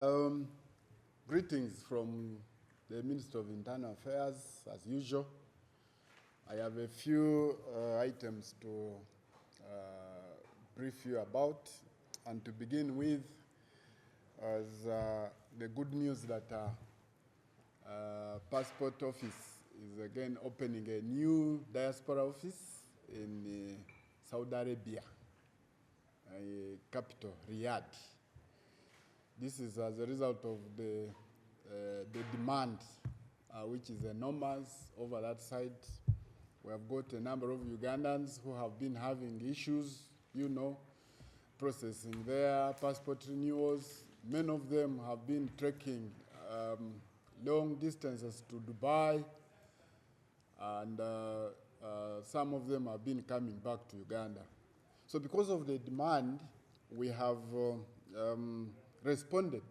Um, Greetings from the Minister of Internal Affairs, as usual. I have a few items to brief you about. And to begin with, as the good news that Passport Office is again opening a new Diaspora office in Saudi Arabia, capital, Riyadh. This is as a result of the demand, which is enormous over that side. We have got a number of Ugandans who have been having issues, processing their passport renewals. Many of them have been trekking long distances to Dubai, and some of them have been coming back to Uganda. So because of the demand, we have responded,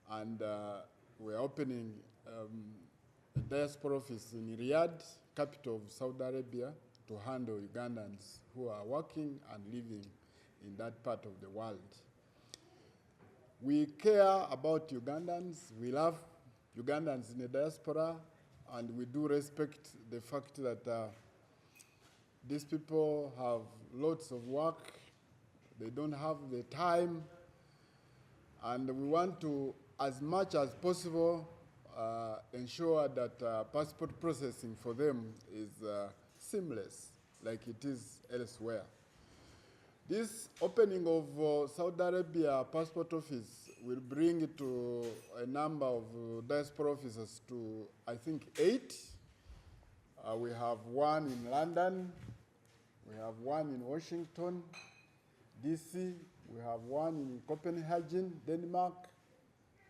and we're opening a diaspora office in Riyadh, capital of Saudi Arabia, to handle Ugandans who are working and living in that part of the world. We care about Ugandans. We love Ugandans in the diaspora, and we do respect the fact that these people have lots of work. They don't have the time, and we want to, as much as possible, ensure that passport processing for them is seamless, like it is elsewhere. This opening of Saudi Arabia passport office will bring to a number of diaspora offices to, I think, 8. We have one in London, we have one in Washington, DC, we have one in Copenhagen, Denmark,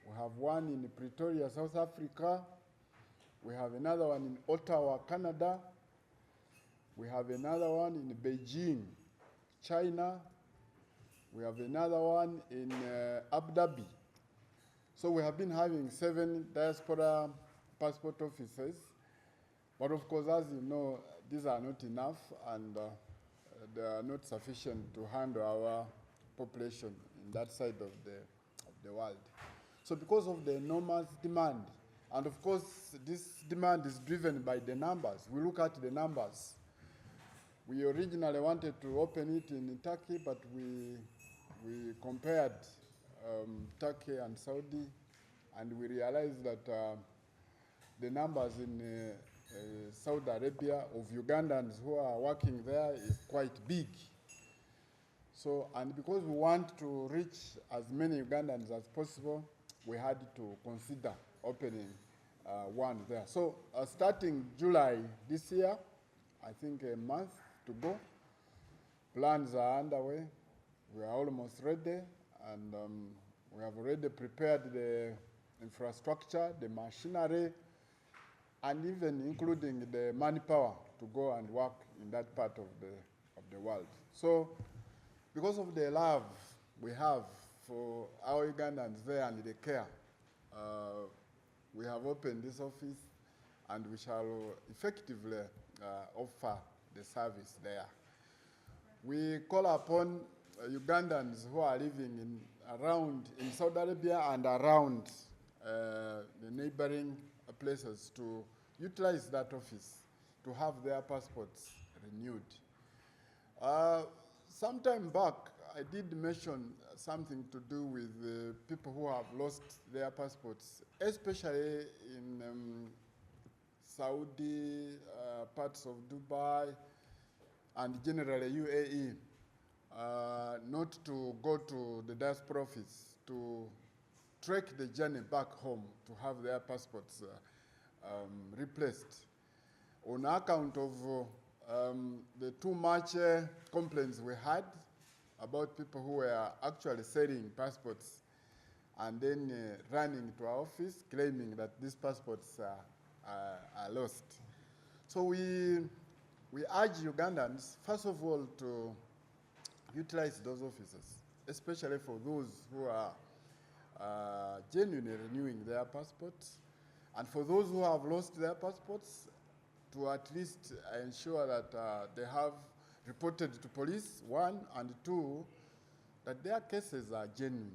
we have one in Pretoria, South Africa, we have another one in Ottawa, Canada, we have another one in Beijing, China, we have another one in Abu Dhabi. So we have been having 7 diaspora passport offices, but of course, as you know, these are not enough, and they are not sufficient to handle our population in that side of the world. So because of the enormous demand, and of course, this demand is driven by the numbers. We look at the numbers. We originally wanted to open it in Turkey, but we compared Turkey and Saudi, and we realized that the numbers in Saudi Arabia of Ugandans who are working there is quite big. So, and because we want to reach as many Ugandans as possible, we had to consider opening one there. So starting July this year, I think a month to go, plans are underway. We are almost ready, and we have already prepared the infrastructure, the machinery, and even including the manpower to go and work in that part of the world. So because of the love we have for our Ugandans there and the care, we have opened this office, and we shall effectively offer the service there. We call upon Ugandans who are living in Saudi Arabia and around the neighboring places to utilize that office to have their passports renewed. Some time back, I did mention something to do with people who have lost their passports, especially in Saudi, parts of Dubai, and generally UAE, not to go to the diaspora office to trek the journey back home to have their passports replaced. On account of the too much complaints we had about people who were actually selling passports and then running to our office claiming that these passports are lost. So we urge Ugandans, first of all, to utilize those offices, especially for those who are genuinely renewing their passports, and for those who have lost their passports, to at least ensure that they have reported to police, 1, and 2, that their cases are genuine.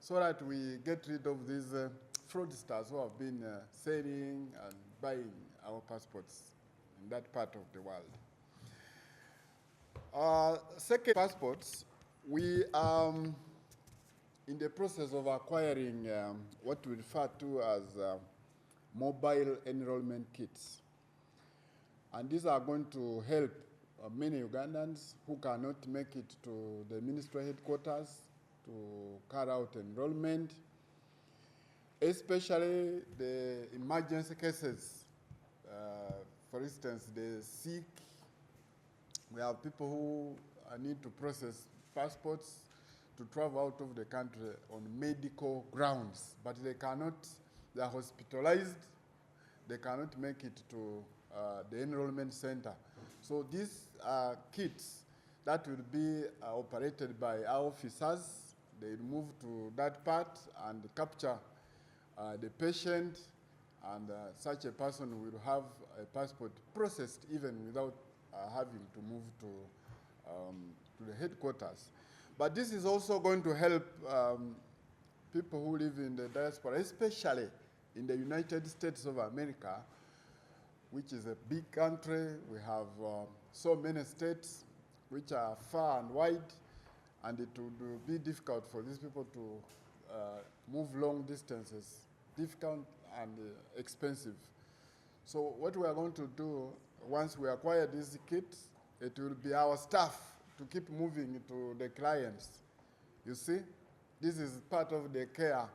so that we get rid of these fraudsters who have been selling and buying our passports in that part of the world. Second, passports, we are in the process of acquiring what we refer to as mobile enrollment kits. And these are going to help many Ugandans who cannot make it to the ministry headquarters to carry out enrollment, especially the emergency cases. For instance, the sick. We have people who need to process passports to travel out of the country on medical grounds, but they are hospitalized, they cannot make it to the enrollment center. So these are kits that will be operated by our officers. They move to that part and capture the patient, and such a person will have a passport processed even without having to move to the headquarters. But this is also going to help people who live in the diaspora, especially in the United States of America, which is a big country. We have so many states which are far and wide, and it would be difficult for these people to move long distances, difficult and expensive. So what we are going to do, once we acquire these kits, it will be our staff to keep moving to the clients. You see, this is part of the care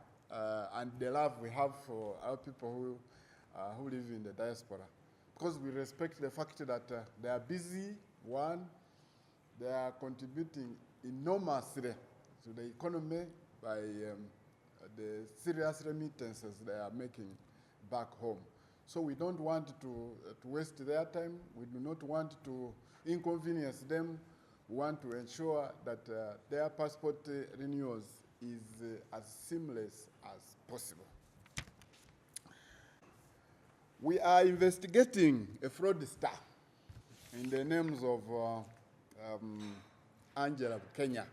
and the love we have for our people who live in the diaspora. Because we respect the fact that they are busy, one, they are contributing enormously to the economy by the serious remittances they are making back home. So we don't want to waste their time. We do not want to inconvenience them. We want to ensure that their passport renewals is as seamless as possible. We are investigating a fraudster in the names of Angela of Kenya.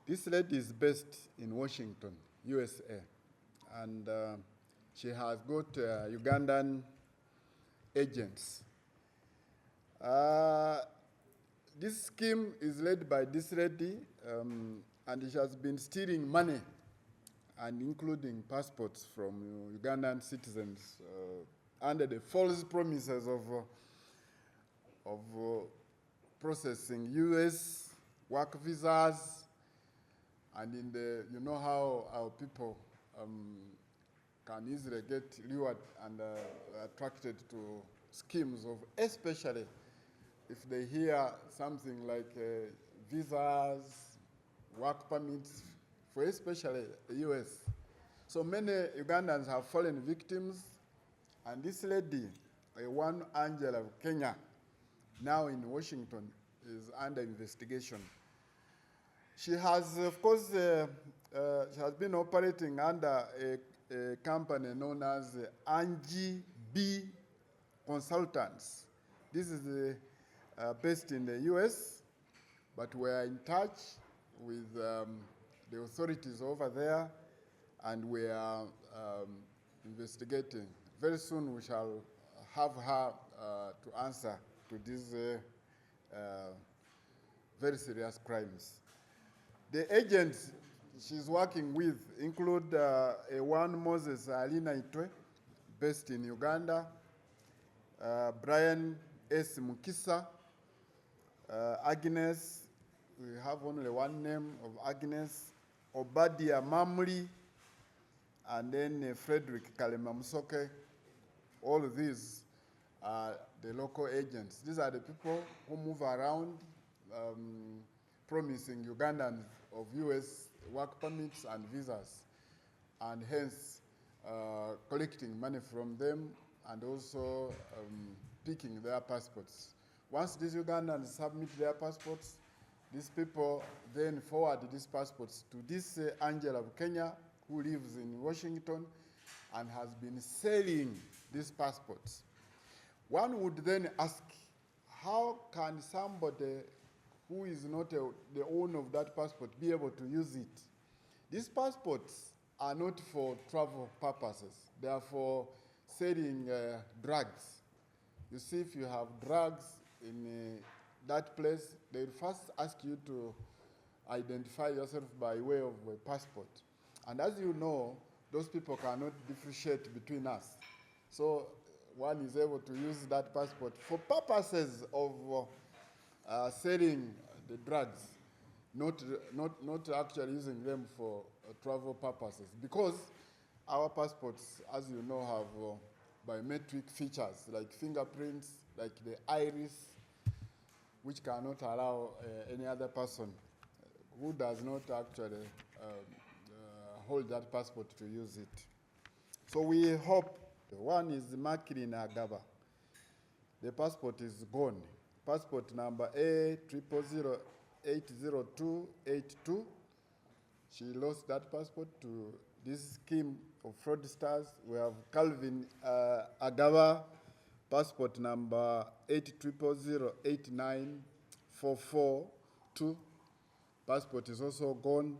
This lady is based in Washington, USA, and she has got Ugandan agents. This scheme is led by this lady, and she has been stealing money and including passports from Ugandan citizens under the false promises of processing US work visas, and in the, you know how our people can easily get lured and attracted to schemes of, especially if they hear something like visas, work permits, for especially the US. So many Ugandans have fallen victims, and this lady, one Angela of Kenya, now in Washington, is under investigation. She has, of course, she has been operating under a company known as Angie B Consultants. This is based in the US, but we are in touch with the authorities over there, and we are investigating. Very soon we shall have her to answer to these very serious crimes. The agents she's working with include one Moses Alina Itwe, based in Uganda, Brian S. Mukisa, Agnes, we have only one name of Agnes, Obadia Mamri, and then Frederick Kalemamsoke. All of these are the local agents. These are the people who move around promising Ugandans of US work permits and visas, and hence collecting money from them and also picking their passports. Once these Ugandans submit their passports, these people then forward these passports to this Angela of Kenya, who lives in Washington and has been selling these passports. One would then ask, how can somebody who is not the owner of that passport be able to use it? These passports are not for travel purposes. They are for selling drugs. You see, if you have drugs in that place, they'll first ask you to identify yourself by way of a passport. And as you know, those people cannot differentiate between us. So one is able to use that passport for purposes of selling the drugs, not actually using them for travel purposes. Because our passports, as you know, have biometric features like fingerprints, like the iris, which cannot allow any other person who does not actually hold that passport to use it. So we hope. One is Makiri Agaba. The passport is gone. Passport number A00080282. She lost that passport to this scheme of fraudsters. We have Calvin Agaba, passport number 8000894442. Passport is also gone.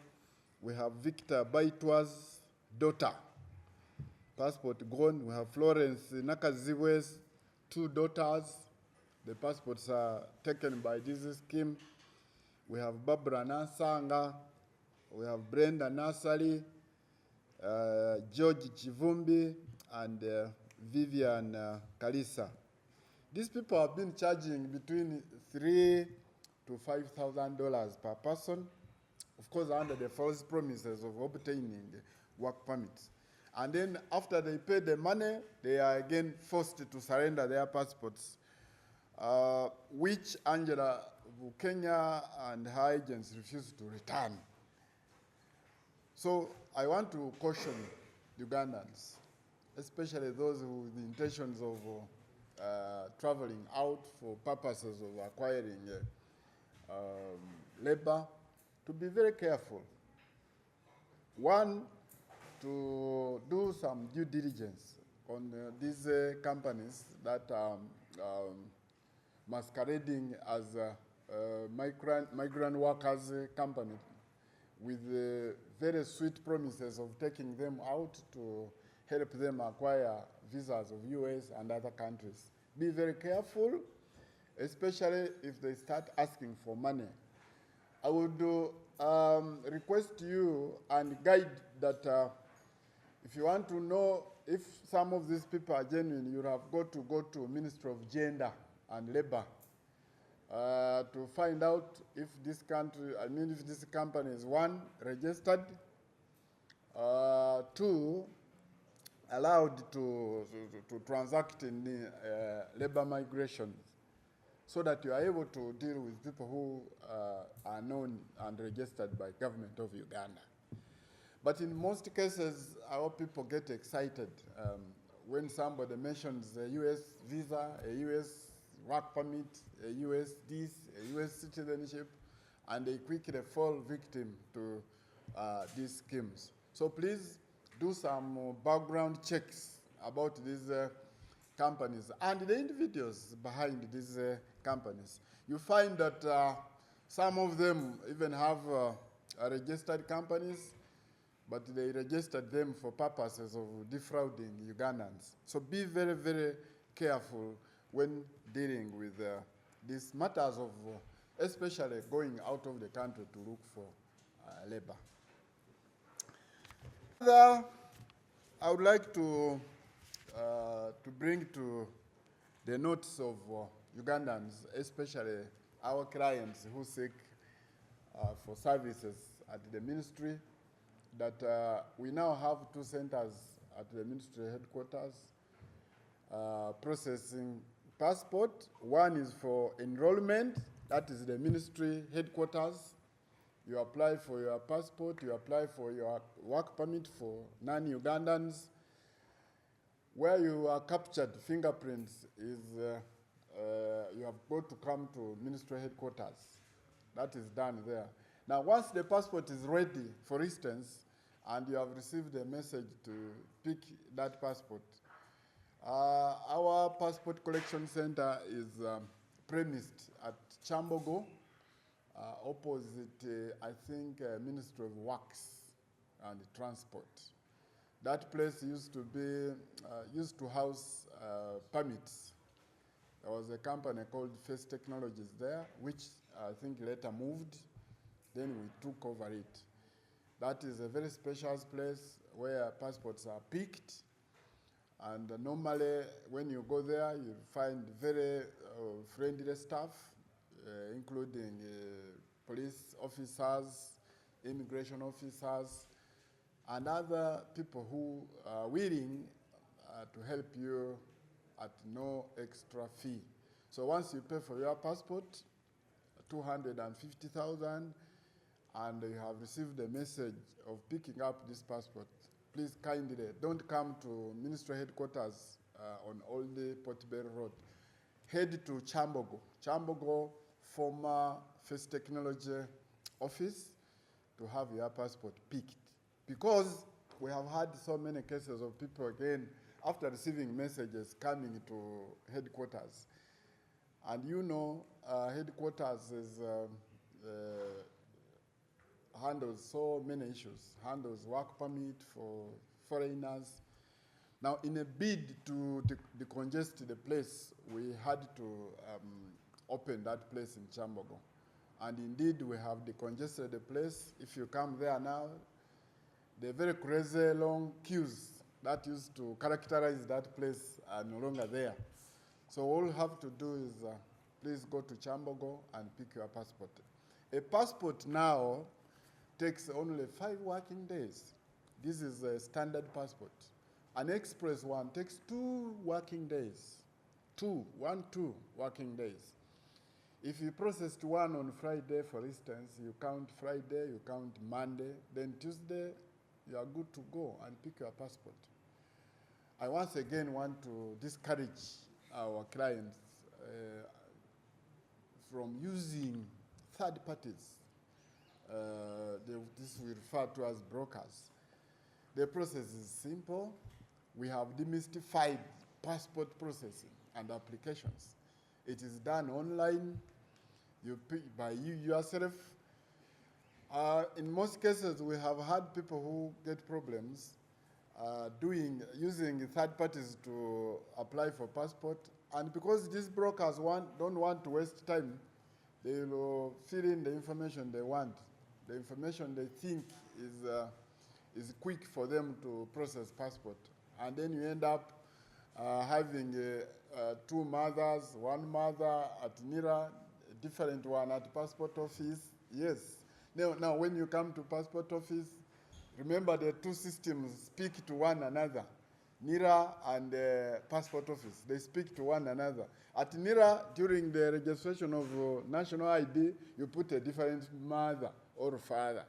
We have Victor Baitwa's daughter. Passport gone. We have Florence Nakaziwe's 2 daughters. The passports are taken by this scheme. We have Barbara Nasanga. We have Brenda Nasali, George Chivumbi, and Vivian Kalisa. These people have been charging between $3,000 to $5,000 per person, of course, under the false promises of obtaining work permits. And then after they pay the money, they are again forced to surrender their passports, which Angela Kenya and her agents refuse to return. So I want to caution Ugandans, especially those with the intentions of traveling out for purposes of acquiring labor, to be very careful. One, to do some due diligence on these companies that are masquerading as migrant workers company with very sweet promises of taking them out to help them acquire visas of US and other countries. Be very careful, especially if they start asking for money. I would request you and guide that if you want to know if some of these people are genuine, you have got to go to Ministry of Gender and Labor to find out if this country, if this company is 1, registered, 2, allowed to transact in the labor migration, so that you are able to deal with people who are known and registered by government of Uganda. But in most cases, our people get excited when somebody mentions a US visa, a US work permit, a US this, a US citizenship, and they quickly fall victim to these schemes. So please do some background checks about these companies and the individuals behind these companies. You find that some of them even have registered companies, but they registered them for purposes of defrauding Ugandans. So be very, very careful when dealing with these matters of, especially going out of the country to look for labor. I would like to bring to the notice of Ugandans, especially our clients who seek for services at the ministry, that we now have 2 centers at the ministry headquarters processing passport. One is for enrollment, that is the ministry headquarters. You apply for your passport, you apply for your work permit for non-Ugandans. Where you are captured, fingerprints is, you have got to come to ministry headquarters. That is done there. Now, once the passport is ready, for instance, and you have received a message to pick that passport, our passport collection center is premised at Chambogo, opposite, I think, Ministry of Works. and transport. That place used to house permits. There was a company called Face Technologies there, which I think later moved. Then we took over it. That is a very spacious place where passports are picked. And normally, when you go there, you find very friendly staff, including police officers, immigration officers, and other people who are willing to help you at no extra fee. So once you pay for your passport, 250,000, and you have received a message of picking up this passport, please kindly don't come to ministry headquarters on Old Portobello Road. Head to Chambogo, former Face Technology office, to have your passport picked. Because we have had so many cases of people, again, after receiving messages coming to headquarters. And you know, headquarters is, handles so many issues, handles work permit for foreigners. Now, in a bid to decongest the place, we had to open that place in Chambogo. And indeed, we have decongested the place. If you come there now, the very crazy long queues that used to characterize that place are no longer there. So all you have to do is please go to Chambogo and pick your passport. A passport now takes only 5 working days. This is a standard passport. An express one takes 2 working days. 2 working days. If you processed one on Friday, for instance, you count Friday, you count Monday, then Tuesday, you are good to go and pick your passport. I once again want to discourage our clients from using third parties. This we refer to as brokers. The process is simple. We have demystified passport processing and applications. It is done online. You pick by you yourself. In most cases, we have had people who get problems using third parties to apply for passport. And because these brokers don't want to waste time, they will fill in the information they want. The information they think is quick for them to process passport. And then you end up having 2 mothers, 1 mother at NIRA, a different one at passport office. Yes. Now when you come to passport office, remember the 2 systems speak to one another. NIRA and passport office, they speak to one another. At NIRA, during the registration of national ID, you put a different mother or father.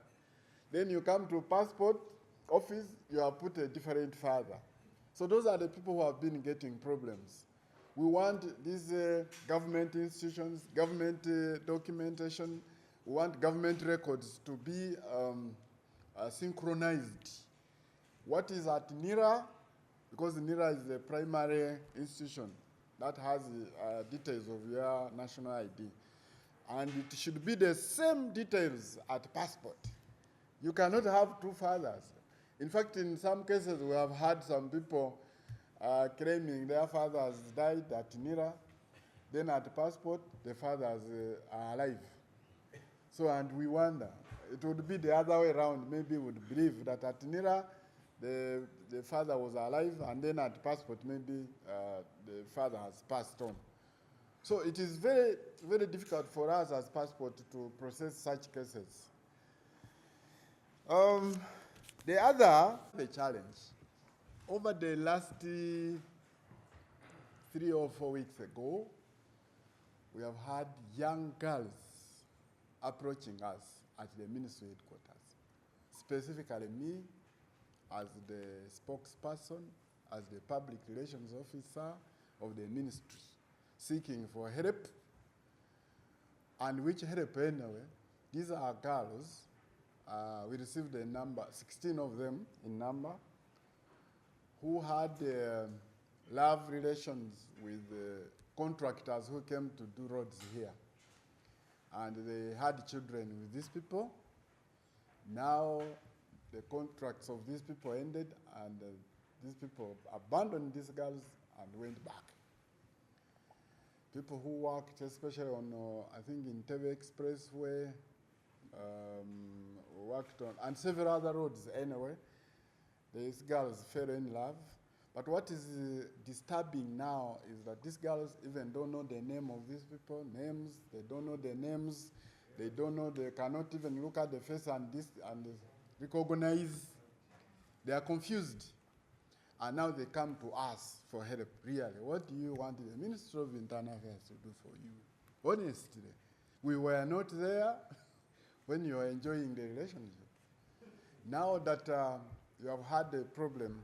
Then you come to passport office, you have put a different father. So those are the people who have been getting problems. We want these government institutions, government documentation, we want government records to be synchronized. What is at NIRA, because NIRA is the primary institution that has details of your national ID. And it should be the same details at passport. You cannot have 2 fathers. In fact, in some cases, we have had some people claiming their fathers died at NIRA, then at passport, the fathers are alive. So, and we wonder, it would be the other way around. Maybe we would believe that at NIRA, the father was alive, and then at passport, maybe the father has passed on. So it is very, very difficult for us as passport to process such cases. The other challenge, over the last 3 or 4 weeks ago, we have had young girls approaching us at the ministry headquarters, specifically me as the spokesperson, as the public relations officer of the ministry, seeking for help. And which help anyway? These are girls. We received a number, 16 of them in number, who had love relations with contractors who came to do roads here. And they had children with these people. Now the contracts of these people ended, and these people abandoned these girls and went back. People who worked, especially on, I think, in Teve Expressway, worked on, and several other roads anyway. These girls fell in love. But what is disturbing now is that these girls even don't know the name of these people, they don't know their names, they don't know, they cannot even look at the face and recognize. They are confused. And now they come to us for help, really. What do you want the Ministry of Internal Affairs to do for you? Honestly, we were not there when you were enjoying the relationship. Now that you have had a problem,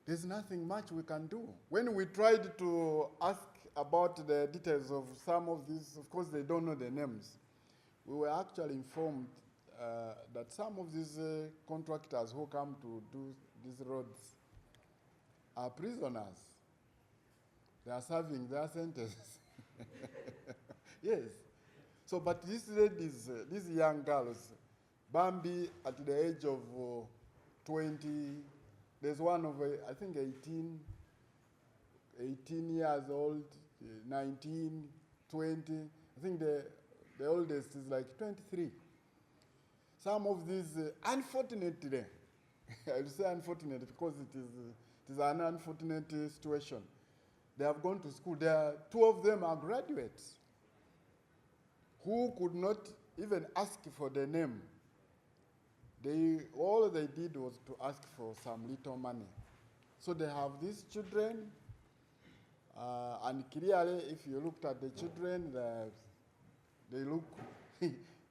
there's nothing much we can do. When we tried to ask about the details of some of these, of course they don't know the names. We were actually informed that some of these contractors who come to do these roads are prisoners. They are serving their sentences. Yes. So, but these ladies, these young girls, Bambi at the age of 20, there's one of, I think, 18 years old, 19, 20. I think the oldest is like 23. Some of these, unfortunately, I will say unfortunate because it is an unfortunate situation. They have gone to school. Two of them are graduates who could not even ask for the name. All they did was to ask for some little money. So they have these children, and clearly, if you looked at the children, they look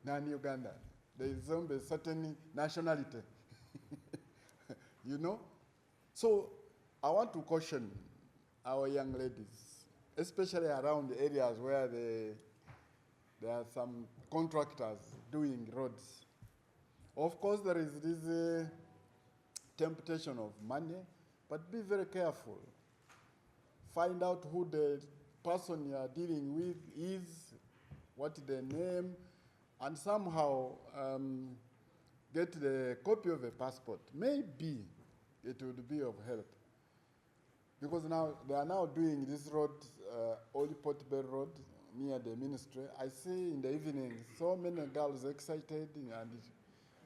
non-Ugandan. They resemble a certain nationality, you know? So I want to caution our young ladies, especially around the areas where there are some contractors doing roads. Of course, there is this temptation of money, but be very careful. Find out who the person you are dealing with is, what the name, and somehow get the copy of a passport. Maybe it would be of help. Because now they are now doing this road, Old Port Bell Road, near the ministry. I see in the evening so many girls excited,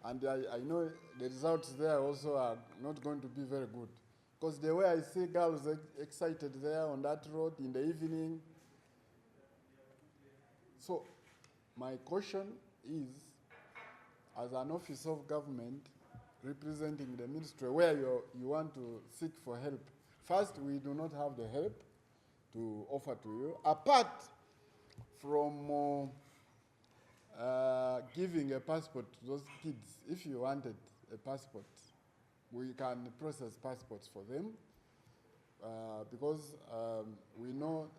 and I know the results there also are not going to be very good. Because the way I see girls excited there on that road in the evening. So my caution is, as an office of government representing the ministry where you want to seek for help, first, we do not have the help to offer to you, apart from giving a passport to those kids. If you wanted a passport, we can process passports for them because we know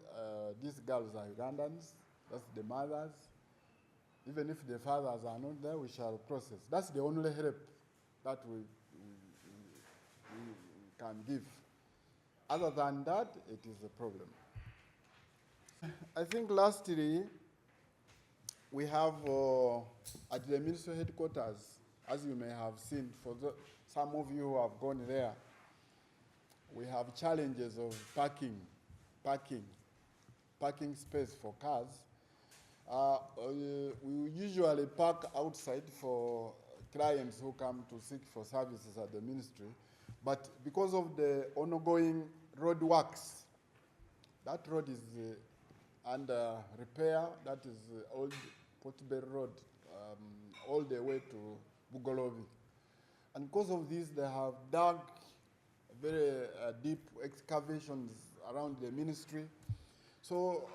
these girls are Ugandans, that's the mothers. Even if the fathers are not there, we shall process. That's the only help that we can give. Other than that, it is a problem. I think lastly, we have at the ministry headquarters, as you may have seen, for some of you who have gone there, we have challenges of parking space for cars. We usually park outside for clients who come to seek for services at the ministry, but because of the ongoing road works, that road is under repair. That is Old Port Bell Road, all the way to Bugolovi. And because of this, they have dug very deep excavations around the ministry. So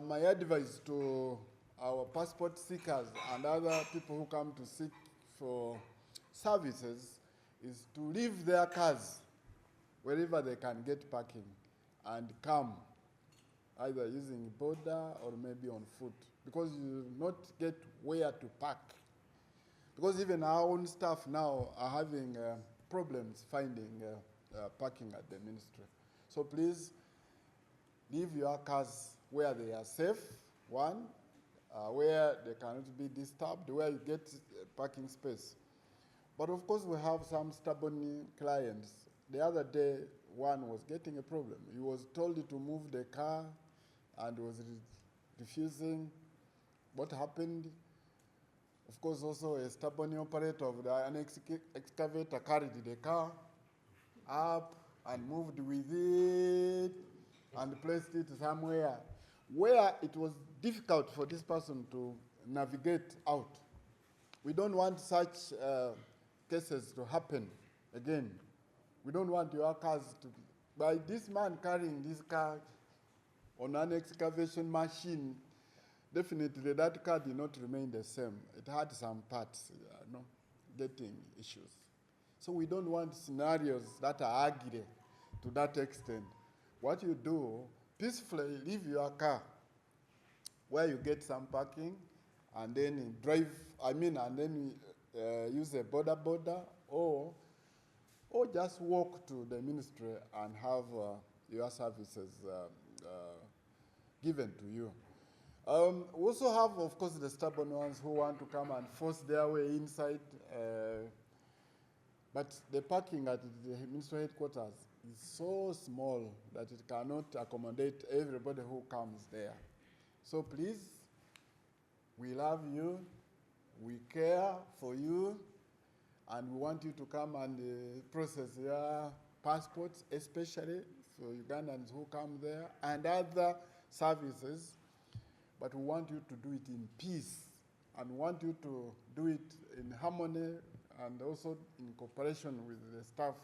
my advice to our passport seekers and other people who come to seek for services is to leave their cars wherever they can get parking and come, either using border or maybe on foot, because you will not get where to park. Because even our own staff now are having problems finding parking at the ministry. So please leave your cars where they are safe, where they cannot be disturbed, where you get parking space. But of course, we have some stubborn clients. The other day, one was getting a problem. He was told to move the car and was refusing. What happened? Of course, also a stubborn operator of an excavator carried the car up and moved with it and placed it somewhere where it was difficult for this person to navigate out. We don't want such cases to happen again. We don't want your cars to be, by this man carrying this car on an excavation machine, definitely that car did not remain the same. It had some parts, getting issues. So we don't want scenarios that are ugly to that extent. What you do, peacefully leave your car where you get some parking, and then drive, and then use a border or just walk to the ministry and have your services given to you. We also have, of course, the stubborn ones who want to come and force their way inside. But the parking at the ministry headquarters is so small that it cannot accommodate everybody who comes there. So please, we love you, we care for you, and we want you to come and process your passports, especially for Ugandans who come there, and other services. But we want you to do it in peace, and we want you to do it in harmony and also in cooperation with the staff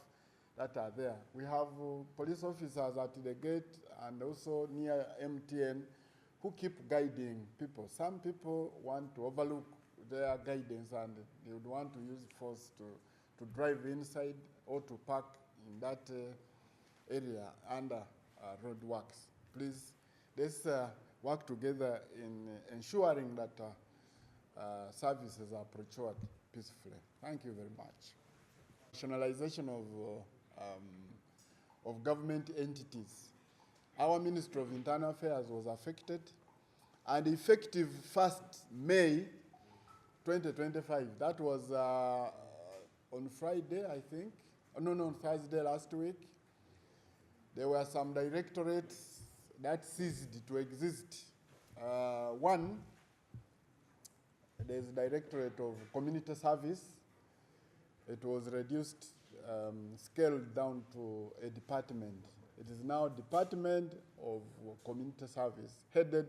that are there. We have police officers at the gate and also near MTN who keep guiding people. Some people want to overlook their guidance and they would want to use force to drive inside or to park in that area under roadworks. Please, let's work together in ensuring that services are procured peacefully. Thank you very much. Nationalization of government entities. Our Ministry of Internal Affairs was affected, and effective 1st May 2025, that was on Friday, I think. No, Thursday last week. There were some directorates that ceased to exist. One, there's a directorate of community service. It was reduced, scaled down to a department. It is now Department of Community Service, headed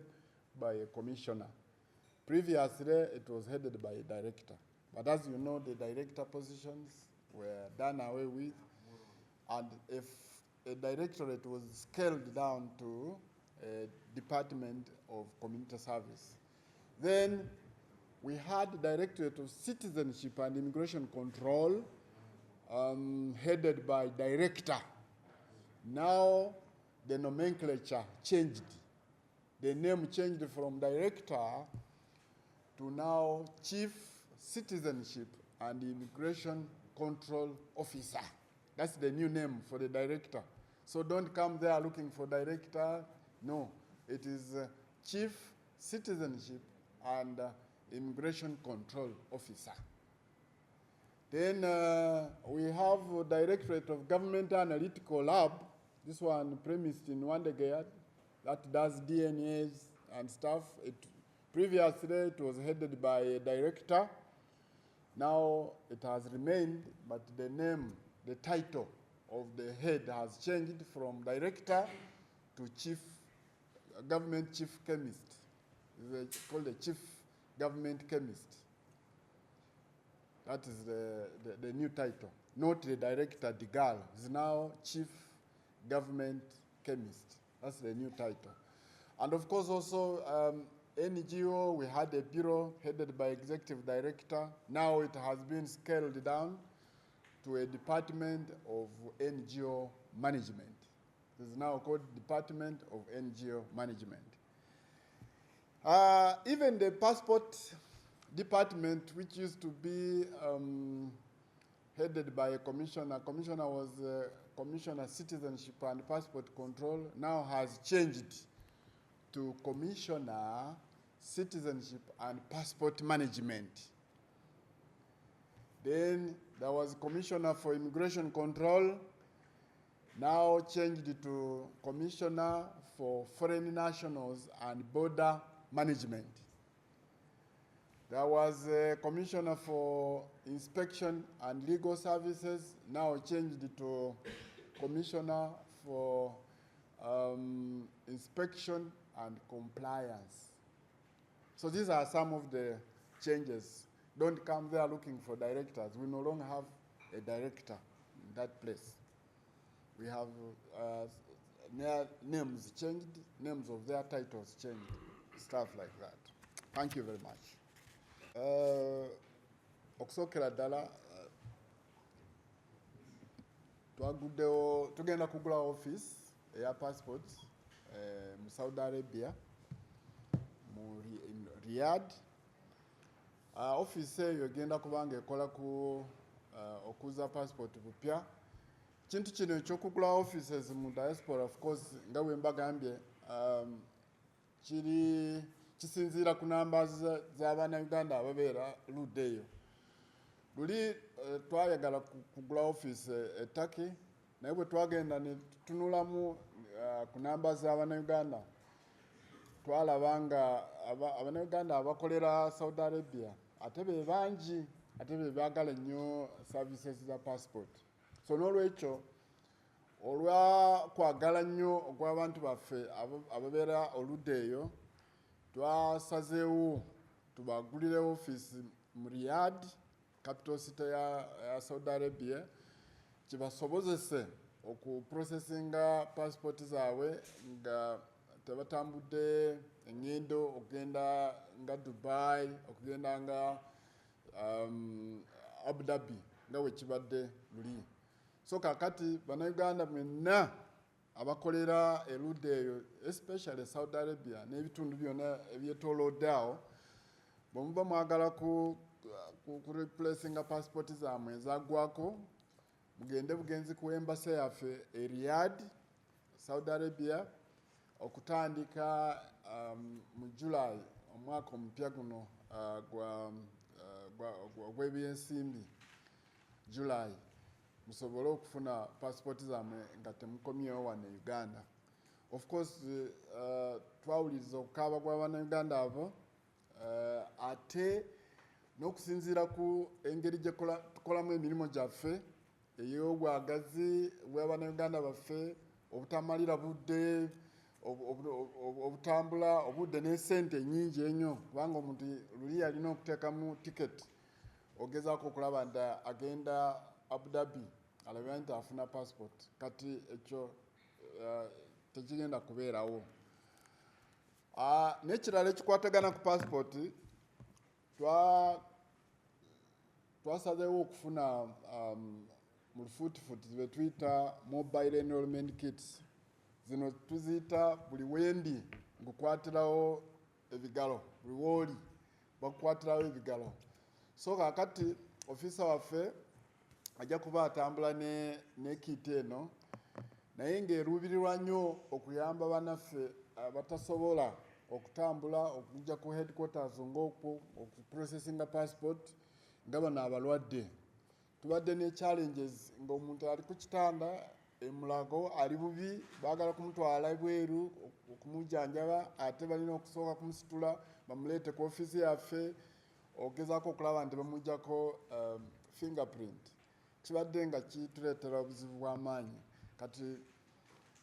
by a commissioner. Previously, it was headed by a director. But as you know, the director positions were done away with. And if a directorate was scaled down to a Department of Community Service, then we had Directorate of Citizenship and Immigration Control, headed by director. Now the nomenclature changed. The name changed from director to now Chief Citizenship and Immigration Control Officer. That's the new name for the director. So don't come there looking for director. No, it is Chief Citizenship and Immigration Control Officer. Then we have Directorate of Government Analytical Lab. This one premised in Wandegea that does DNAs and stuff. Previously, it was headed by a director. Now it has remained, but the name, the title of the head has changed from director to government chief chemist. It's called the chief government chemist. That is the new title. Not the director, the girl. Is now chief government chemist. That's the new title. And of course also NGO, we had a bureau headed by executive director. Now it has been scaled down to a department of NGO management. It is now called Department of NGO Management. Even the passport department, which used to be headed by a commissioner was Commissioner Citizenship and Passport Control, now has changed to Commissioner Citizenship and Passport Management. Then there was Commissioner for Immigration Control, now changed to Commissioner for Foreign Nationals and Border Management. There was a Commissioner for Inspection and Legal Services, now changed to Commissioner for Inspection and Compliance. So these are some of the changes. Don't come there looking for directors. We no longer have a director in that place. We have names changed, names of their titles changed, stuff like that. Thank you very much. Okusokera ddala tugenda kugula office eya passport mu Saudi Arabia mu Riyadh. Office eyo egenda kubanga ekola ku okuza passport bupya. Kintu kino ekyokugula offices mu diaspora, of course, nga bwe mbagambye, kisinziira ku namba z'Abannayuganda ababeera ludde eyo. Luli twayagala kugula office e Turkey, naye bwe twagenda ne tutunulamu ku namba z'Abannayuganda, twalaba nga Abannayuganda abakolera Saudi Arabia ate be bangi, ate be baagala nnyo services za passport. So n'olwekyo olwa kwagala nnyo ogw'abantu baffe ababeera oludde eyo, twasazeewo tubagulire office mu Riyadh, capital city ya Saudi Arabia, kibasobozese okuprocessinga passport zaabwe nga tebatambudde engendo okugenda nga Dubai, okugenda nga Abu Dhabi nga bwe kibadde luli. So kakati Bannayuganda mwenna abakolera eludde eyo, especially Saudi Arabia n'ebitundu byonna ebyetoolodde awo, bwe muba mwagala ku replacinga passport zammwe ezaggwako, mugende bugenzi ku embassy yaffe e Riyadh, Saudi Arabia, okutandika mu July omwaka omupya guno ogw'ebyensimbi, July, musobole okufuna passport zammwe nga temukomyewo wano e Uganda. Of course, twawuliriza okukaaba kw'Abannayuganda abo, ate n'okusinziira ku engeri gye tukolamu emirimu gyaffe ey'obwagazi bw'Abannayuganda baffe, obutamalira budde, obutambula obudde n'essente nnyingi ennyo, kubanga omuntu luli alina okuteekamu tiketi ogezaako okulaba nti agenda Abu Dhabi alabe nti afuna passport. Kati ekyo tekigenda kubeerawo. N'ekirala ekikwatagana ku passport, twasazeewo okufuna mu lufuutifuuti ze tuyita mobile enrollment kits. Zino tuziyita buli wendi ngukwatirawo ebigalo, buli wooli bakukwatirawo ebigalo. So kakati ofisa waffe ajja kuba atambula ne kit eno, naye ng'eruubirirwa nnyo okuyamba bannaffe abatasobola okutambula okujja ku headquarters ng'okwo okuprocessinga passport nga bano abalwadde. Tubadde ne challenges ng'omuntu ali ku kitanda emulago ali bubi, baagala kumutwala ebweru okumujjanjaba, ate balina okusooka kumusitula bamuleete ku office yaffe ogezaako okulaba nti bamuggyako fingerprint. Kibadde nga kituleetera obuzibu bw'amaanyi. Kati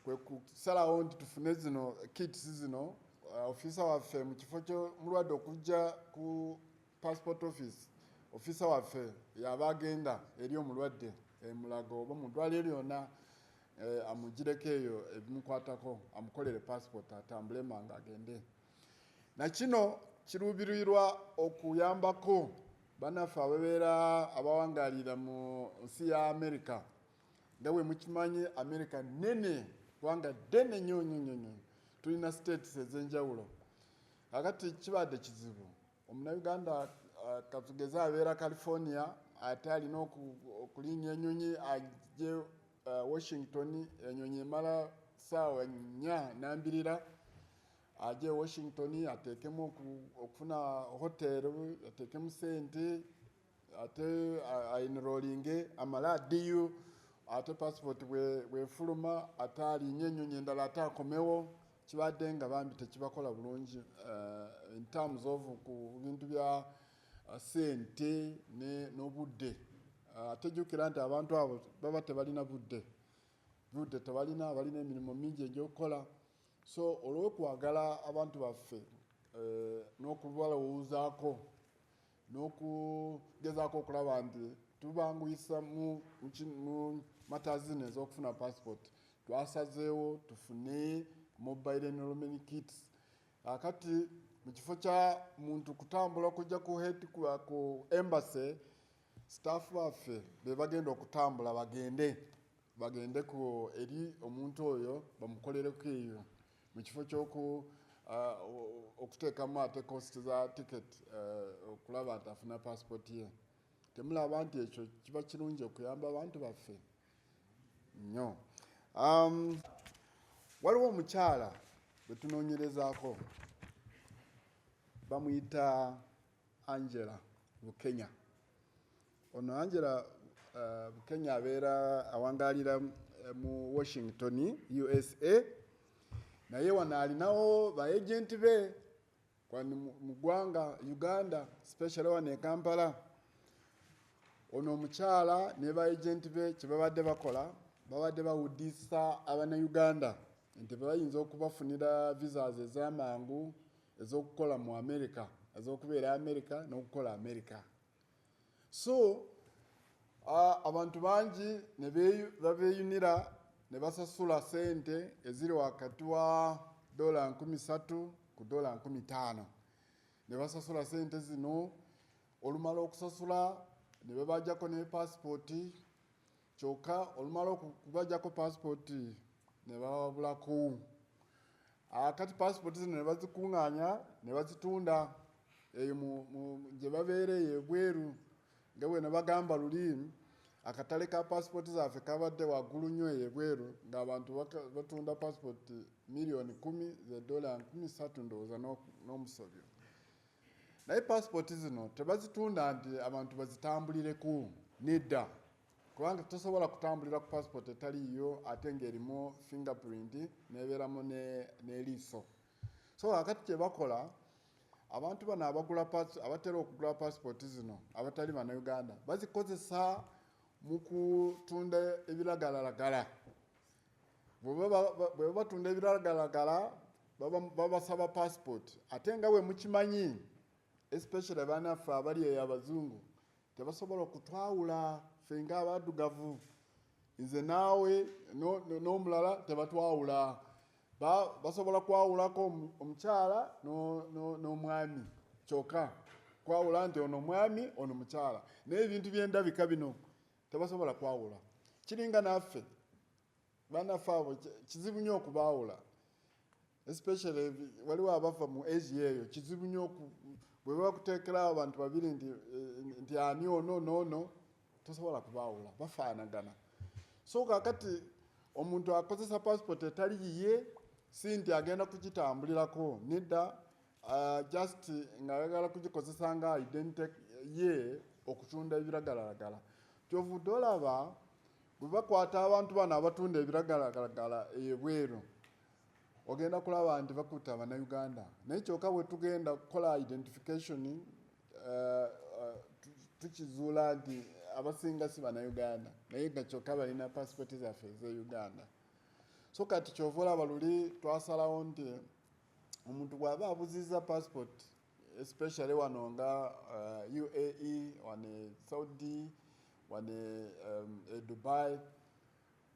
kwe kusalawo nti tufune zino kits zino, ofisa waffe mu kifo ky'omulwadde okujja ku passport office, ofisa waffe yaba agenda eri omulwadde emulago oba mu ddwaliro lyonna, amugireko eyo ebimukwatako, amukolere passport atambule mangu agende. Na kino kiruubirirwa okuyambako bannaffe ababeera abawangaalira mu nsi ya America. Nga bwe mukimanyi America nnene, kubanga ddene nnyo nnyo nnyo, tulina states ez'enjawulo. Kakati kibadde kizibu, Omunnayuganda katugeze abeera California ate alina okulinnya ennyonyi ajje Washington, ennyonyi emala ssaawa 4 ajje Washington ateekemu okufuna hoteri, ateekemu ssente, ate enrolling amala addiyo ate passport bwefuluma ate alinnya ennyonyi endala ate akomewo kibadde nga bambi tekibakola bulungi in terms of ku bintu bya sente n'obudde. Ate jjukira nti abantu abo baba tebalina budde tebalina emirimu mingi egy'okukola. So olw'okwagala abantu baffe n'okubalowoozaako n'okugezaako okulaba nti tubanguyisa mu matazini ez'okufuna passport, twasazeewo tufune mobile enrollment kits. Kati mu kifo kya muntu kutambula okujja ku embassy, staff baffe be bagenda okutambula bagende ku eri omuntu oyo bamukolereko eyo mu kifo okuteekamu ate cost za ticket okulaba nti afuna passport ye. Temulaba nti ekyo kiba kirungi okuyamba abantu baffe nnyo. Waliwo omukyala bwe tunoonyerezaako bamuyita Angela Bukenya. Ono Angela Bukenya abeera awangaalira mu Washington, USA. Naye wano alinawo baagenti be mu ggwanga Uganda, especially wano e Kampala. Ono omukyala ne baagenti be kye babadde bakola, babadde bawuddisa Abanayuganda nti bayinza okubafunira visas ez'amangu ez'okukola mu America, ez'okubeera America n'okukola America. So abantu bangi ne babeeyunira ne basasula sente eziri wakati wa $3,000 ku $5,000. Ne basasula sente zino, olumala okusasula ne babajjako ne passport, kyokka olumala okubajjako passport ne bababulako. Kati passport zino ne bazikuŋŋaanya ne bazitunda eyo gye babeereyo ebweru. Nga bwe ne bagamba luli, akatale ka passport zaffe kabadde waggulu nnyo ebweru, ng'abantu batunda passport 10,000,000 ze $3,000 ndowooza n'omusobyo. Naye passport zino tebazitunda nti abantu bazitambulireko, nedda. Kubanga tosobola kutambulira ku passport etaliiyo ate ng'erimu fingerprint n'ebeeramu n'eriiso. So kakati kye bakola, abantu bano abatera okugula passport zino abatali Bannayuganda bazikozesa mu kutunda ebiragalalagala. Bwe batunda ebiragalalagala babasaba passport. Ate nga bwe mukimanyi, especially bannaffe abali eyo abazungu, tebasobola okutwawula ffe ng'abaddugavu. Nze naawe n'omulala tebatwawula. Basobola kwawulako omukyala n'omwami kyokka, kwawula nti ono mwami ono mukyala. Naye ebintu by'endabika bino tebasobola kwawula. Kiringa naffe bannaffe abo kizibu nnyo okubaawula, especially waliwo abava mu Asia eyo. Kizibu nnyo bwe bakuteekerawo abantu babiri nti ani ono n'ono, tosobola kubaawula, bafaanagana. So kakati omuntu akozesa passport etali yiye, si nti agenda kugitambulirako, nedda, just ng'ayagala kugikozesa nga identity ye okutunda ebiragalalagala. Kyovudde olaba bwe bakwata abantu bano abatunda ebiragalalagala ebweru, ogenda kulaba nti bakutte Abannayuganda. Naye kyokka bwe tugenda kukola identification, tukizuula nti abasinga si Bannayuganda, naye nga kyokka balina passport zaffe ez'Uganda. So kati kyova olaba luli twasalawo nti omuntu bw'aba abuzizza passport, especially wano nga UAE, wane Saudi, wane Dubai,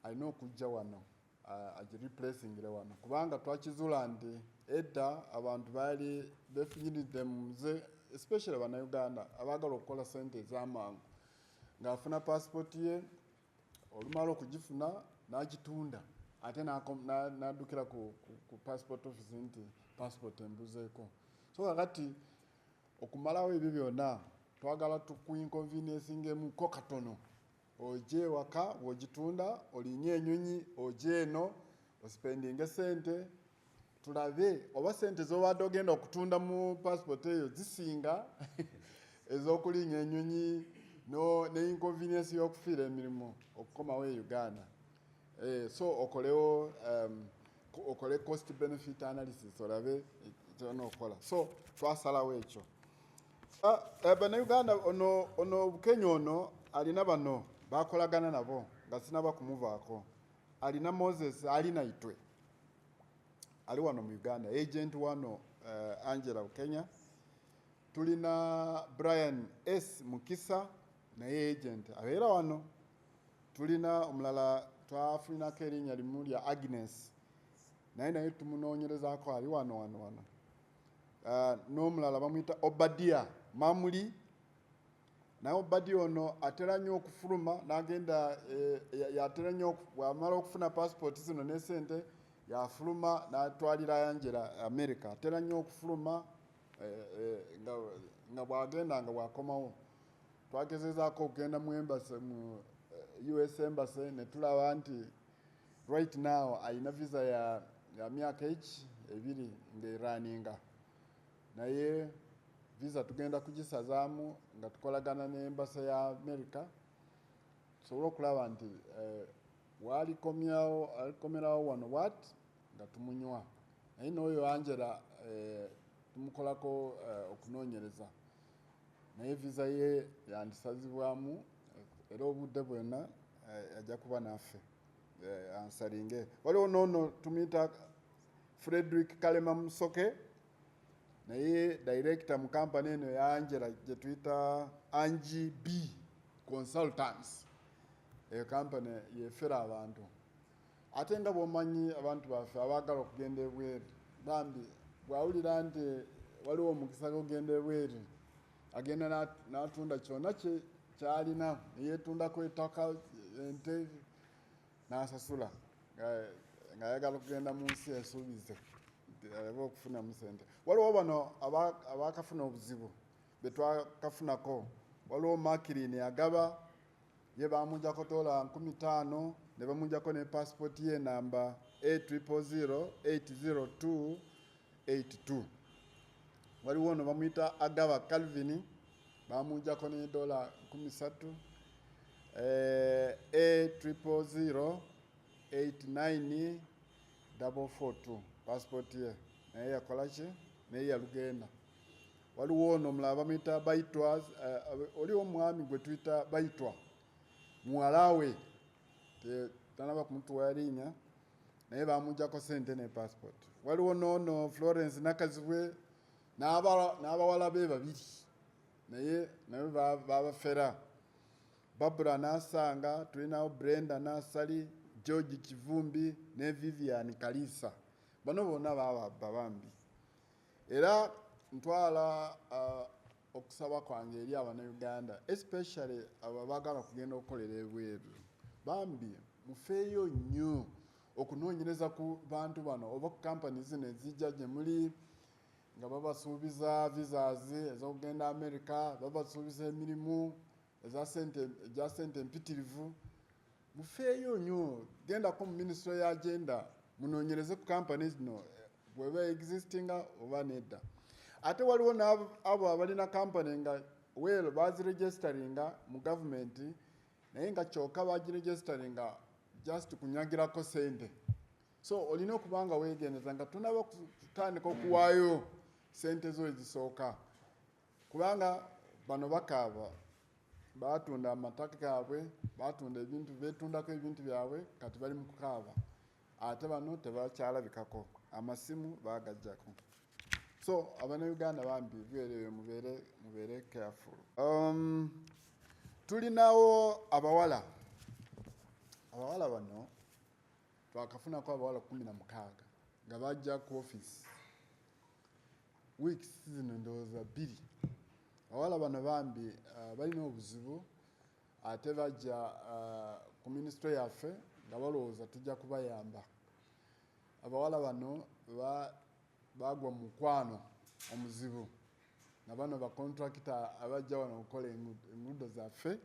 alina okujja wano agireplacingire wano. Kubanga twakizuula nti edda abantu baali befunyiridde muze, especially Bannayuganda abaagala okukola sente ez'amangu, ng'afuna passport ye, olumala okugifuna n'agitunda, ate n'addukira ku passport office nti passport embuzeeko. So kakati okumalawo ebyo byonna twagala tukuinconveniencingemu katono. Ojje ewaka bw'ogitunda, olinnye ennyonyi, ojje eno osipendinge sente, tulabe oba sente z'obadde ogenda okutunda mu passport eyo zisinga ez'okulinnya ennyonyi no ne inconvenience y'okufiira emirimu okukomawo e Uganda. So okole cost benefit analysis olabe ky'onookola. So twasalawo ekyo. Bannayuganda ono Bukenya ono alina bano bakolagana nabo nga sinaba kumuvaako. Alina Moses, alina itwe. Ali wano mu Uganda, agent wano Angela Bukenya. Tulina Brian S. Mukisa, naye agent abeera wano. Tulina omulala twafunako erinnya limu lya Agnes, naye tumunoonyerezaako ali wano. N'omulala bamuyita Obadia Mamuli, naye Obadia ono atera nnyo okufuluma n'agenda yatera nnyo bw'amala okufuna passport zino ne ssente yafuluma n'atwalira Angela America. Atera nnyo okufuluma nga bw'agenda nga bw'akomawo. Twagezezaako okugenda mu embassy mu US embassy ne tulaba nti right now alina visa ya myaka 2 ng'eraninga. Naye visa tugenda kugisazaamu nga tukolagana n'embassy ya America tusobole okulaba nti walikomerawo wano wat nga tumunywa. Naye n'oyo Angela tumukolako okunoonyereza. Naye visa ye yandisazibwamu era obudde bwonna ajja kuba naffe ansalinge. Waliwo n'ono tumuyita Frederick Kalema Musoke, naye director mu company eno ya Angela gye tuyita Angie B Consultants. Eyo company yefera abantu. Ate nga bw'omanyi abantu baffe abaagala okugenda ebweru, bambi bw'awulira nti waliwo omukisa gw'ogenda ebweru, agenda n'atunda kyonna kyalina, yeetundako ettaka, ente, n'asasula ng'ayagala okugenda mu nsi esuubize alabe okufunamu ssente. Waliwo bano abaakafuna obuzibu be twakafunako. Waliwo Makirini agaba, ye baamunjako $50 ne bamunjako ne passport ye namba A00080282. Waliwo ono bamuyita Agaba Calvin, baamunjako ne $13 A00089442 passport ye, naye yakola ki? Naye yalugenda. Waliwo ono omulala bamuyita Baitwa, oliwo omwami gwe tuyita Baitwa muwalawe, tanaba kumutuwa linnya, naye baamunjako ssente ne passport. Waliwo n'ono Florence Nakazibwe n'abawala be 2, naye babafera. Barbara Nasanga, tulinawo Brenda Nasali, George Kivumbi ne Vivian Kalisa. Bano bonna bababba bambi. Era ntwala okusaba kwange eri Abannayuganda, especially abo abaagala okugenda okukolera ebweru, bambi mufeeyo nnyo okunoonyereza ku bantu bano oba ku kampani zino ezijja gye muli nga babasuubiza visas ez'okugenda America, babasuubiza emirimu eza ssente empitirivu. Mufeeyo nnyo, gendako mu Ministry ya Agenda munoonyereze ku kampani zino bweba existinga oba nedda. Ate waliwo n'abo abalina kampani nga welo baziregisteringa mu gavumenti naye nga kyokka bagiregisteringa just kunyagirako ssente. So olina okuba nga weegendeza nga tunaba kutandika okuwaayo ssente zo ezisooka, kubanga bano bakaaba baatunda amataka gaabwe, baatunda ebintu, beetundako ebintu byabwe, kati bali mu kukaaba. Ate bano tebakyalabikako, amasimu baagajjako. So Abannayuganda bambi bwereeyo mubeere careful. Tulinawo abawala bano twakafunako abawala 16 nga bajja ku office weeks zino ndowooza 2. Abawala bano bambi balina obuzibu, ate bajja ku ministry yaffe nga balowooza tujja kubayamba. Abawala bano bagwa mu mukwano omuzibu na bano bakontrakita abajja wano okukola enguudo zaffe.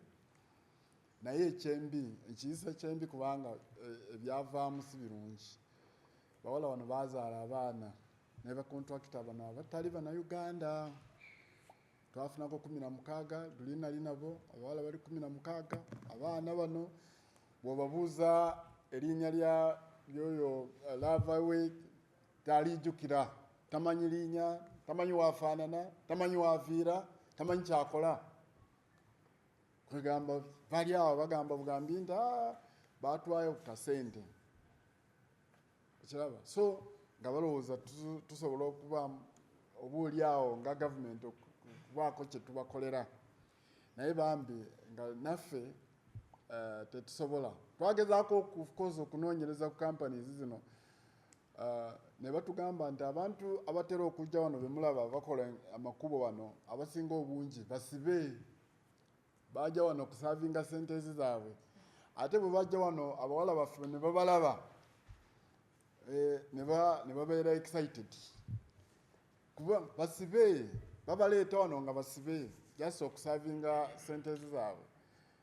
Naye ekiyisa ekyembi kubanga ebyavaamu si birungi. Bawala bano bazaala abaana ne bakontrakita bano abatali Bannayuganda. twafunako 16 tulina linabo abawala bali 16 abaana bano bwobabuuza erinnya lya yoyo lavawe talijjukira tamanyi linnya tamanyi wafaanana tamanyi waviira tamanyi kyakola kwegamba bali awo bagamba bugambi nti batwaye okuta sente kiraba so nga balowooza tusobola okuba obuuli awo nga gavumenti okubaako kye tubakolera naye bambi nga naffe tetusobola twagezaako okukoza okunoonyereza ku companies zino ne batugamba nti abantu abatera okujja wano bemulaba bakola amakubo wano abasinga obungi basibe bajja wano kusavinga sente zaabwe ate bwe bajja wano abawala baffe ne babalaba ne babeera excited kuba basibe babaleeta wano nga basibe just okusavinga sente zaabwe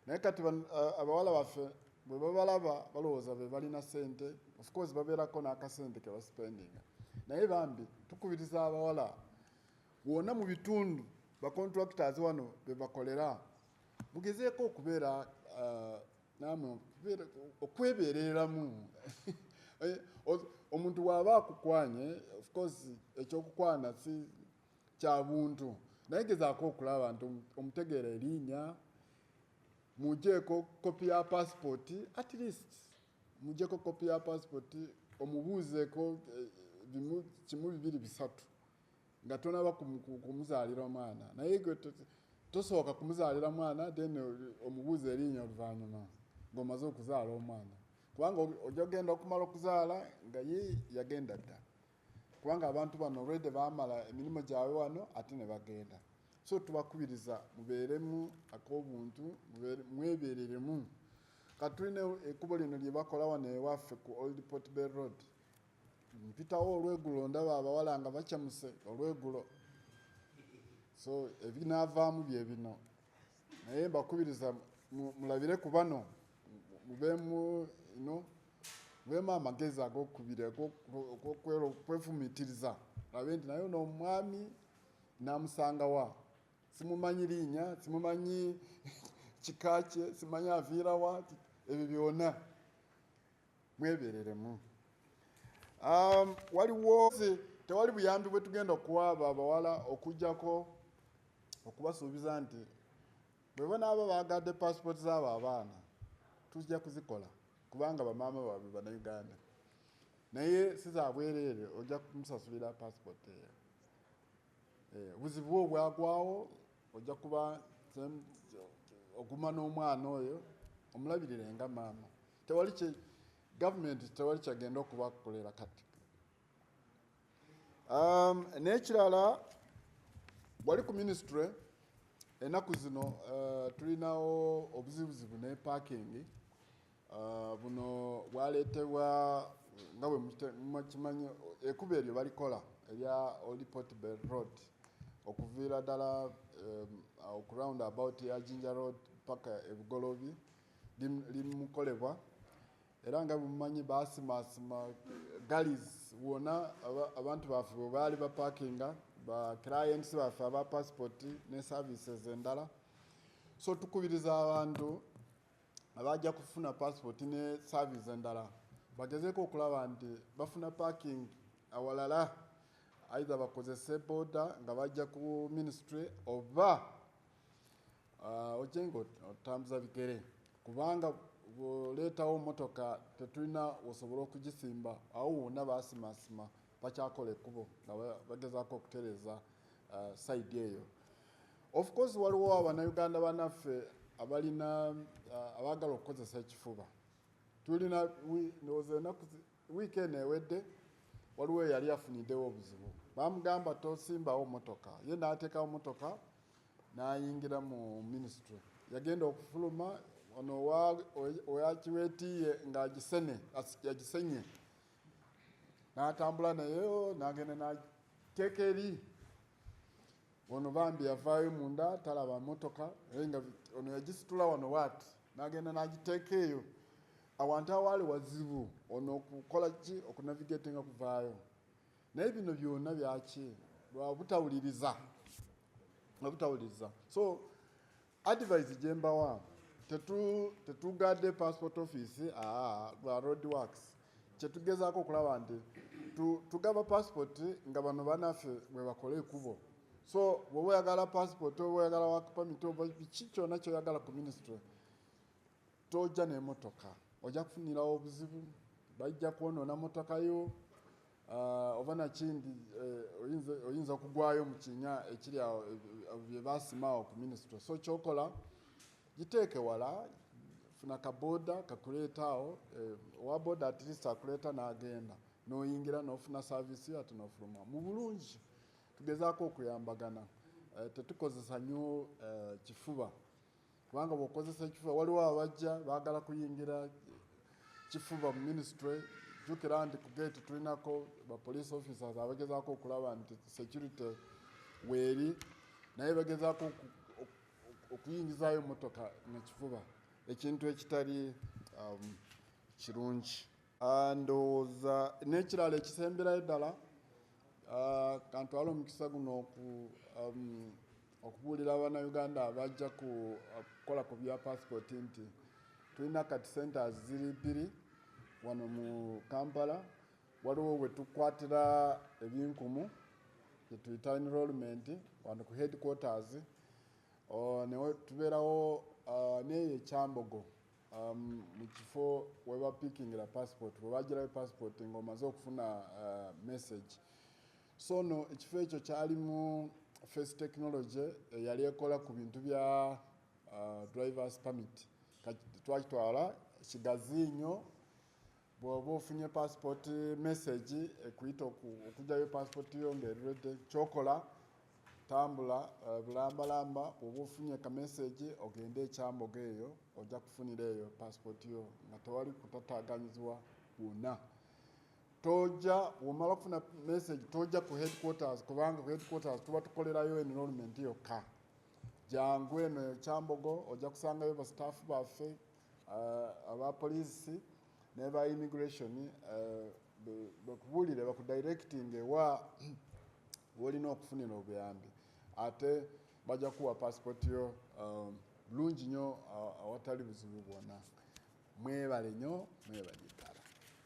naye kati abawala baffe bwe babalaba balowooza be balina sente of course babeerako n'akasente ke baspendinga naye bambi tukubiriza abawala wonna mu bitundu bacontractors wano be bakolera mugezeeko okubeera namwe okwebeereramu omuntu bw'aba akukwanye of course ekyokukwana si kya buntu naye gezaako okulaba nti omutegeera erinnya mugyeko kopi ya passport at least mugyeko kopi ya passport omubuuzeeko kimu 2 3 nga tonaba kumuzaalira omwana naye gwe tosooka kumuzaalira mwana then omubuuze erinnya oluvannyuma ng'omaze okuzaala omwana kubanga ojja ogenda okumala okuzaala nga ye yagenda dda kubanga abantu bano already baamala emirimu gyabwe wano ate ne bagenda so tubakubiriza mubeeremu ak'obuntu mwebeereremu kati tulina ekkubo lino lye bakola wano ewaffe ku Old Port Bell Road mpitawo olwegulo ndaba abawala nga bakyamuse olwegulo so ebinaavaamu bye bino naye mbakubiriza mulabire ku bano mubeemu amagezi ag'okubiri okwefumiitiriza labe nti naye n'omwami namusanga wa simumanyi linnya simumanyi kika kye simanyi aviira wa ebyo byonna mwebeereremu waliwo tewali buyambi bwe tugenda okuwaaba abawala okujjako okubasuubiza nti bwe banaaba baagadde passport z'abo abaana tujja kuzikola kubanga bamaama baabwe Bannayuganda naye si za bwereere ojja kumusasulira passport eyo buzibu obwagwawo ojja kuba oguma n'omwana oyo omulabirire nga maama gavumenti tewali kyagenda okubakolera kati n'ekirala wali ku ministry ennaku zino tulinawo obuzibuzibu ne parking buno bwaleetebwa nga bwe mukimanyi ekkubo eryo balikola erya Old Port Bell Road okuviira ddala ku round about ya Jinja Road paka ebugolobi limukolebwa era nga bumanyi basimasima galis wona abantu baffe bwe baali bapakinga ba clients baffe aba passport ne services endala so tukubiriza abantu abajja kufuna passport ne service endala bagezeeko okulaba nti bafuna parking awalala either bakozese boda nga bajja ku ministry oba ojenga otambuza bigere kubanga bw'oleetawo motoka tetulina osobola okugisimba awo wonna basimasima bakyakola ekkubo nga bagezaako okutereeza side eyo of course waliwo Abannayuganda bannaffe abalina abaagala okukozesa ekifuba tulina ndowooza ennaku wiikendi ewedde waliwo eyali afuniddewo obuzibu bamugamba tosimbawo motoka ye n'ateekawo motoka n'ayingira mu ministry yagenda okufuluma ono owakiweetiiye yagisenye n'atambula nayo n'agenda n'ateeka eri ono bambi yavaayo munda talaba motoka nga ono yagisitula wano waati n'agenda n'agiteeka eyo awantu awaali wazibu ono okukola ki okunavigatinga kuvaayo naye bino byonna byaki lwa butawuliriza obutawuliriza. So advice gye mbawa, tetugadde passport office lwa road works. Kyetugezaako okulaba nti tugaba passport nga bano banaffe bwe bakola ekubo. So bw'oba oyagala passport, oba oyagala work permit, oba biki kyonna ky'oyagala ku ministry, tojja n'emmotoka, ojja kufunirawo obuzibu, bajja kwonoona mmotoka yo, oba nakindi oyinza okugwayo mu kinnya ekiri awo bye baasimaawo ku ministry. So ky'okola giteeke wala, funa kaboda kakuleeta awo, owa boda at least akuleeta n'agenda, n'oyingira n'ofuna service yo ate n'ofuluma. Mu bulungi tugezaako okuyambagana, tetukozesa nnyo kifuba, kubanga bw'okozesa ekifuba waliwo abajja baagala kuyingira kifuba mu ministry. Jjukira nti ku gate tulinako ba police officers abagezaako okulaba nti security weeri, naye bagezaako okuyingizaayo emmotoka mu kifuba, ekintu ekitali kirungi. Ndowooza n'ekirala ekisemberayo ddala, kantwala omukisa guno okubuulira Abannayuganda abajja kukola ku bya passport nti tulina kati centers ziri 2 wano mu Kampala. Waliwo we tukwatira ebinkumu kye tuyita enrollment wano ku headquarters, ne tubeerawo n'eyo Kyambogo mu kifo we bapikingira passport, bwe bagirayo passport ng'omaze okufuna message. So no ekifo ekyo kyalimu face technology eyali ekola ku bintu bya drivers permit. Twakitwala kigazi nnyo, bw'oba ofunye passport message ekuyita okugyayo passport yo ng'erudde, kyokola tambula bulambalamba, bw'oba ofunye ka message ogende Kyambogo eyo, ojja kufunira eyo passport yo nga tewali kutataaganyizibwa kwonna. Tojja bw'omala okufuna message tojja ku headquarters, kubanga ku headquarters tuba tukolerayo enrollment yokka. Jangu eno Kyambogo ojja kusangayo ba staff baffe, aba police ne ba immigration, bakubuulire bakudirecting ewa w'olina okufunira obuyambi, ate bajja kuwa passport yo bulungi nnyo awatali buzibu bwonna. Mwebale nnyo, mwebalika.